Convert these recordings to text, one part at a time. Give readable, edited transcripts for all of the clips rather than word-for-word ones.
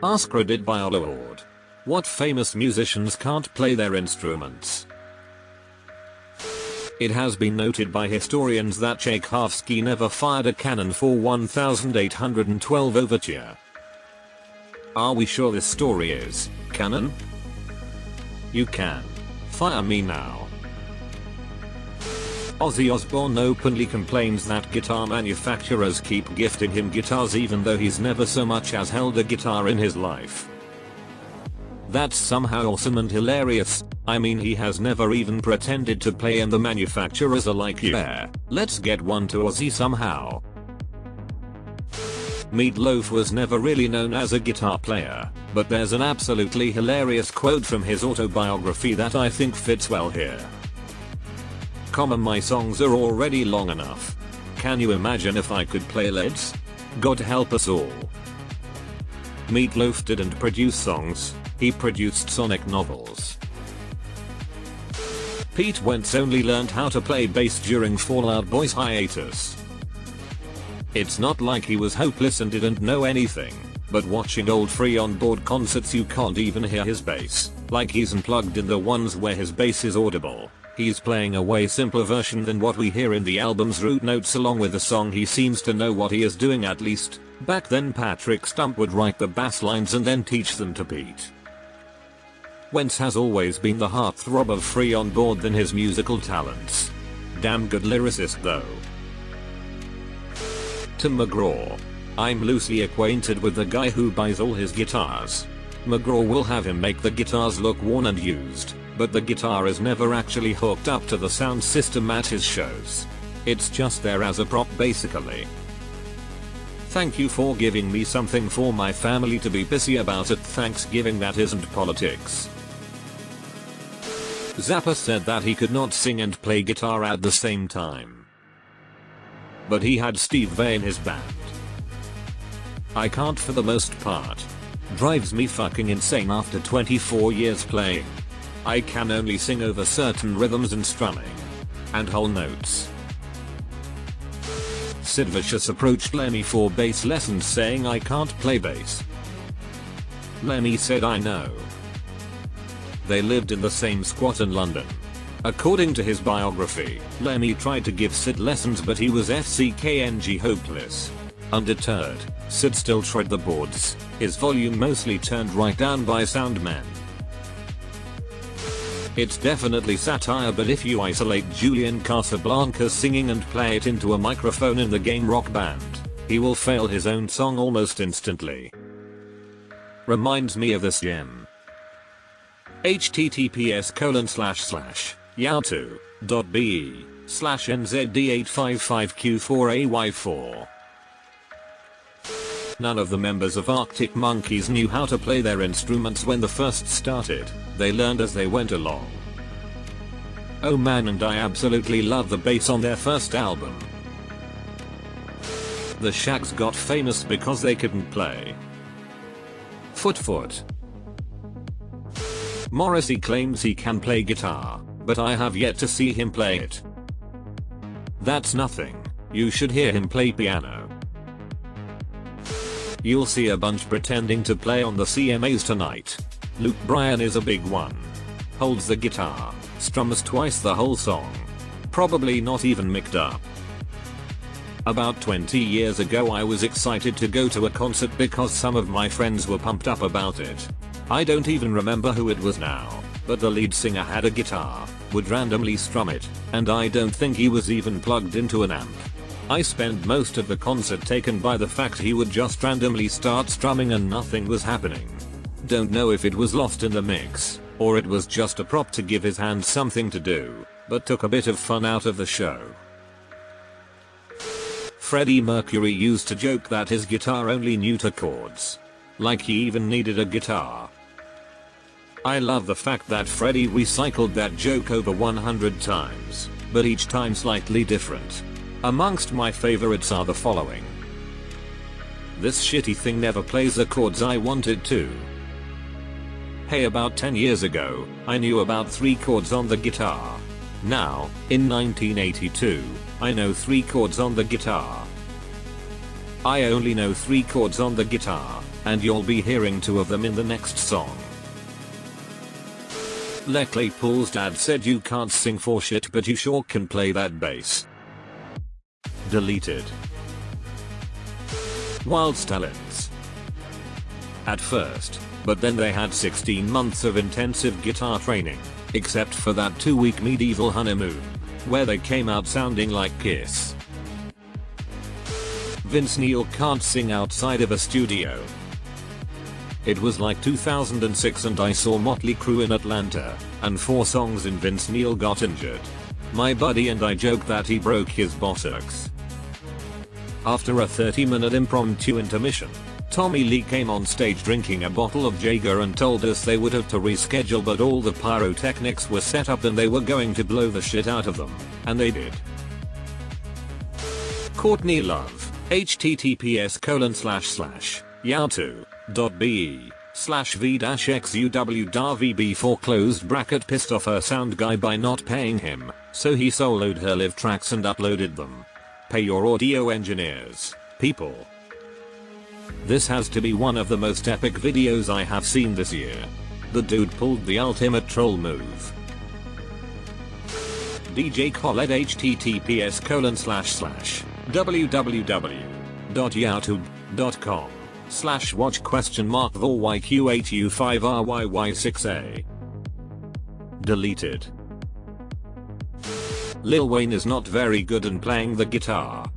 AskReddit by our Lord. What famous musicians can't play their instruments? It has been noted by historians that Tchaikovsky never fired a cannon for 1812 overture. Are we sure this story is canon? You can fire me now. Ozzy Osbourne openly complains that guitar manufacturers keep gifting him guitars even though he's never so much as held a guitar in his life. That's somehow awesome and hilarious. I mean, he has never even pretended to play and the manufacturers are like, yeah, let's get one to Ozzy somehow. Meatloaf was never really known as a guitar player, but there's an absolutely hilarious quote from his autobiography that I think fits well here. My songs are already long enough. Can you imagine if I could play leads? God help us all. Meatloaf didn't produce songs, he produced sonic novels. Pete Wentz only learned how to play bass during Fall Out Boy's hiatus. It's not like he was hopeless and didn't know anything, but watching old Free on Board concerts you can't even hear his bass, like he's unplugged in the ones where his bass is audible. He's playing a way simpler version than what we hear in the album's root notes. Along with the song, he seems to know what he is doing, at least. Back then Patrick Stump would write the bass lines and then teach them to Pete. Wentz has always been the heartthrob of Free on Board than his musical talents. Damn good lyricist though. Tim McGraw. I'm loosely acquainted with the guy who buys all his guitars. McGraw will have him make the guitars look worn and used, but the guitar is never actually hooked up to the sound system at his shows. It's just there as a prop basically. Thank you for giving me something for my family to be busy about at Thanksgiving that isn't politics. Zappa said that he could not sing and play guitar at the same time. But he had Steve Vai in his band. I can't for the most part. Drives me fucking insane after 24 years playing. I can only sing over certain rhythms and strumming. And whole notes. Sid Vicious approached Lemmy for bass lessons saying I can't play bass. Lemmy said I know. They lived in the same squat in London. According to his biography, Lemmy tried to give Sid lessons but he was FCKNG hopeless. Undeterred, Sid still tried the boards, his volume mostly turned right down by soundmen. It's definitely satire, but if you isolate Julian Casablancas singing and play it into a microphone in the game Rock Band, he will fail his own song almost instantly. Reminds me of this gem. https://yahoo.be/nzd855q4ay4. None of the members of Arctic Monkeys knew how to play their instruments when they first started, they learned as they went along. Oh man, and I absolutely love the bass on their first album. The Shaggs got famous because they couldn't play. Foot. Morrissey claims he can play guitar, but I have yet to see him play it. That's nothing, you should hear him play piano. You'll see a bunch pretending to play on the CMAs tonight. Luke Bryan is a big one. Holds the guitar, strums twice the whole song. Probably not even micced up. About 20 years ago I was excited to go to a concert because some of my friends were pumped up about it. I don't even remember who it was now, but the lead singer had a guitar, would randomly strum it, and I don't think he was even plugged into an amp. I spent most of the concert taken by the fact he would just randomly start strumming and nothing was happening. Don't know if it was lost in the mix, or it was just a prop to give his hands something to do, but took a bit of fun out of the show. Freddie Mercury used to joke that his guitar only knew 2 chords. Like he even needed a guitar. I love the fact that Freddie recycled that joke over 100 times, but each time slightly different. Amongst my favorites are the following. This shitty thing never plays the chords I wanted to. Hey, about 10 years ago, I knew about 3 chords on the guitar. Now, in 1982, I know 3 chords on the guitar. I only know 3 chords on the guitar, and you'll be hearing 2 of them in the next song. Les Claypool's dad said you can't sing for shit, but you sure can play that bass. Deleted. Wild's talents. At first, but then they had 16 months of intensive guitar training, except for that 2-week medieval honeymoon, where they came out sounding like Kiss. Vince Neil can't sing outside of a studio. It was like 2006 and I saw Motley Crue in Atlanta, and 4 songs in Vince Neil got injured. My buddy and I joked that he broke his buttocks. After a 30-minute impromptu intermission, Tommy Lee came on stage drinking a bottle of Jaeger and told us they would have to reschedule, but all the pyrotechnics were set up and they were going to blow the shit out of them, and they did. Courtney Love, https://yahoo.be/v-xuw-vb/, pissed off her sound guy by not paying him, so he soloed her live tracks and uploaded them. Pay your audio engineers, people. This has to be one of the most epic videos I have seen this year. The dude pulled the ultimate troll move. DJ Khaled https://www.youtube.com/watch?VOYQ8U5RYY6A. Deleted. Lil Wayne is not very good in playing the guitar.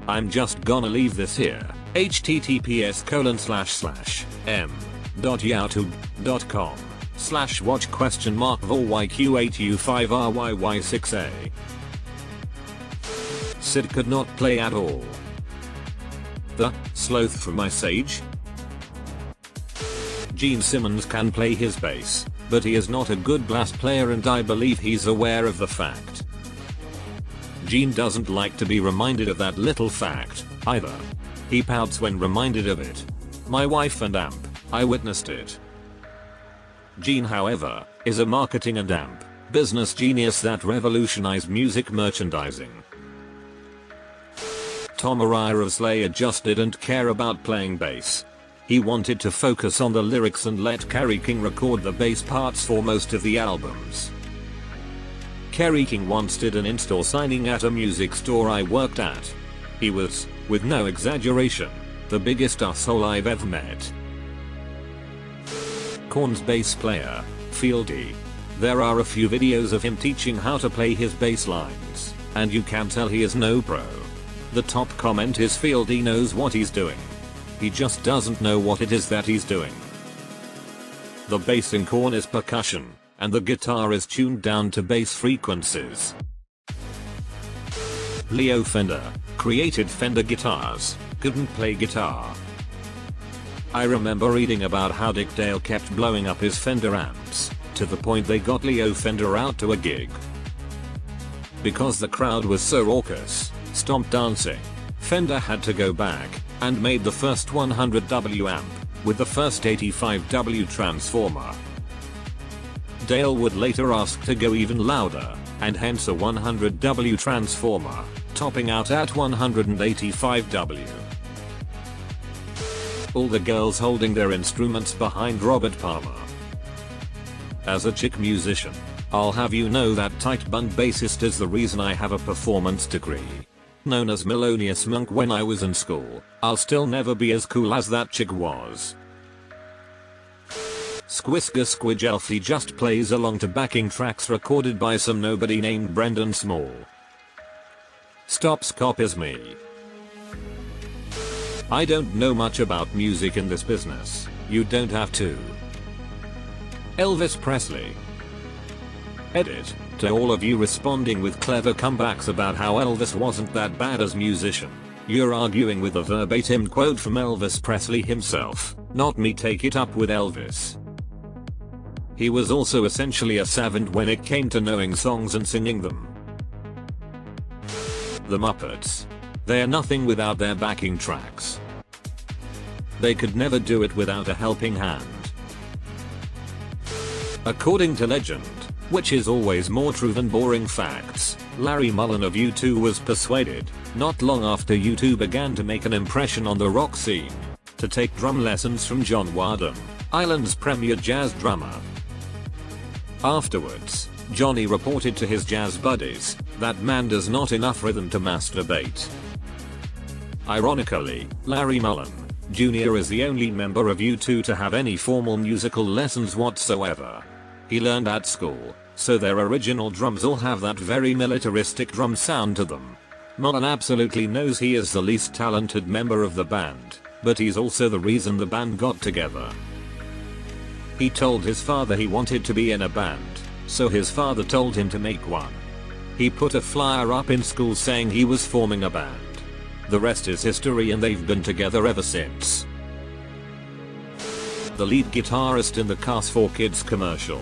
I'm just gonna leave this here. https://m.youtube.com/watch?VOYQ8U5RYY6A. Sid could not play at all. The sloth from my sage? Gene Simmons can play his bass, but he is not a good bass player, and I believe he's aware of the fact. Gene doesn't like to be reminded of that little fact, either. He pouts when reminded of it. My wife and amp, I witnessed it. Gene, however, is a marketing and amp business genius that revolutionized music merchandising. Tom Araya of Slayer just didn't care about playing bass. He wanted to focus on the lyrics and let Kerry King record the bass parts for most of the albums. Kerry King once did an in-store signing at a music store I worked at. He was, with no exaggeration, the biggest asshole I've ever met. Korn's bass player, Fieldy. There are a few videos of him teaching how to play his bass lines, and you can tell he is no pro. The top comment is Fieldy knows what he's doing. He just doesn't know what it is that he's doing. The bass in Korn is percussion, and the guitar is tuned down to bass frequencies. Leo Fender, created Fender guitars, couldn't play guitar. I remember reading about how Dick Dale kept blowing up his Fender amps, to the point they got Leo Fender out to a gig. Because the crowd was so raucous, stomp dancing, Fender had to go back and made the first 100W amp with the first 85W transformer. Dale would later ask to go even louder, and hence a 100W transformer, topping out at 185W. All the girls holding their instruments behind Robert Palmer. As a chick musician, I'll have you know that tight bun bassist is the reason I have a performance degree. Known as Melonious Monk when I was in school, I'll still never be as cool as that chick was. Squiska Squidgelfy just plays along to backing tracks recorded by some nobody named Brendan Small. Stops copies me. I don't know much about music in this business, you don't have to. Elvis Presley. Edit, to all of you responding with clever comebacks about how Elvis wasn't that bad as musician, you're arguing with a verbatim quote from Elvis Presley himself, not me. Take it up with Elvis. He was also essentially a savant when it came to knowing songs and singing them. The Muppets. They're nothing without their backing tracks. They could never do it without a helping hand. According to legend, which is always more true than boring facts, Larry Mullen of U2 was persuaded, not long after U2 began to make an impression on the rock scene, to take drum lessons from John Wadham, Ireland's premier jazz drummer. Afterwards, Johnny reported to his jazz buddies, "That man does not enough rhythm to masturbate." Ironically, Larry Mullen Jr. is the only member of U2 to have any formal musical lessons whatsoever. He learned at school, so their original drums all have that very militaristic drum sound to them. Mullen absolutely knows he is the least talented member of the band, but he's also the reason the band got together. He told his father he wanted to be in a band, so his father told him to make one. He put a flyer up in school saying he was forming a band. The rest is history, and they've been together ever since. The lead guitarist in the Cars 4 Kids commercial